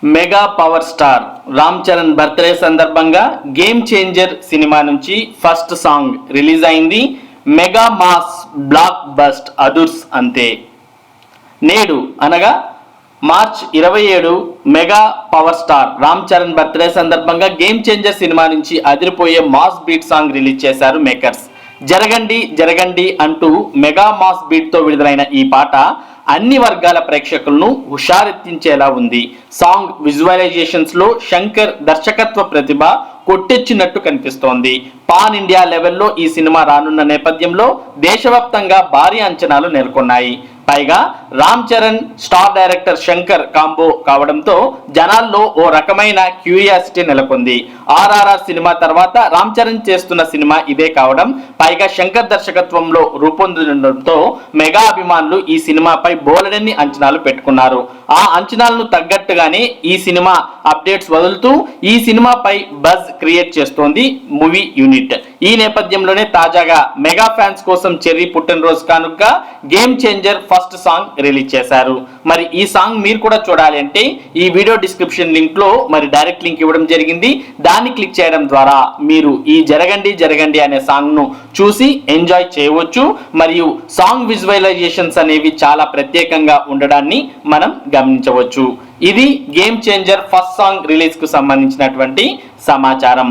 Mega power star Ram Charan birthday సందర్భంగా game changer cinema నుంచి first song release అయింది. Mega mass block bust అదుర్స్ అంతే. నేడు అనగా March 27 mega power star Ram Charan birthday సందర్భంగా గేమ్ చేంజర్ సినిమా నుంచి అదిరిపోయే మాస్ బీట్ సాంగ్ రిలీజ్ చేశారు మేకర్స్. జరగండి జరగండి అంటూ మెగా మాస్ బీట్ తో విడుదలైన ఈ పాట అన్ని వర్గాల ప్రేక్షకులను హుషారెత్తించేలా ఉంది. సాంగ్ విజువలైజేషన్స్ లో శంకర్ దర్శకత్వ ప్రతిభ కొట్టెచ్చినట్టు కనిపిస్తోంది. పాన్ ఇండియా లెవెల్లో ఈ సినిమా రానున్న నేపథ్యంలో దేశవ్యాప్తంగా భారీ అంచనాలు నెలకొన్నాయి. పైగా Ram Charan star director Shankar combo కావడంతో జనాల్లో ఓ రకమైన క్యూరియాసిటీ నెలకొంది. ఆర్ఆర్ఆర్ సినిమా తర్వాత రామ్ చరణ్ చేస్తున్న సినిమా ఇదే కావడం, పైగా శంకర్ దర్శకత్వంలో రూపొందడంతో మెగా అభిమానులు ఈ సినిమాపై బోలెడన్ని అంచనాలు పెట్టుకున్నారు. ఆ అంచనాలను తగ్గట్టుగానే ఈ సినిమా అప్డేట్స్ వదులుతూ ఈ సినిమాపై బజ్ క్రియేట్ చేస్తోంది మూవీ యూనిట్. ఈ నేపథ్యంలోనే తాజాగా మెగా ఫ్యాన్స్ కోసం చెర్రీ పుట్టినరోజు కానుకగా game changer first song release చేశారు. మరి ఈ సాంగ్ మీరు కూడా చూడాలి అంటే ఈ వీడియో డిస్క్రిప్షన్ లింక్ లో మరి డైరెక్ట్ లింక్ ఇవ్వడం జరిగింది. దాన్ని క్లిక్ చేయడం ద్వారా మీరు ఈ జరగండి జరగండి అనే సాంగ్ ను చూసి ఎంజాయ్ చేయవచ్చు. మరియు సాంగ్ విజువలైజేషన్స్ అనేవి చాలా ప్రత్యేకంగా ఉండడాన్ని మనం గమనించవచ్చు. ఇది game changer first song release కు సంబంధించినటువంటి సమాచారం.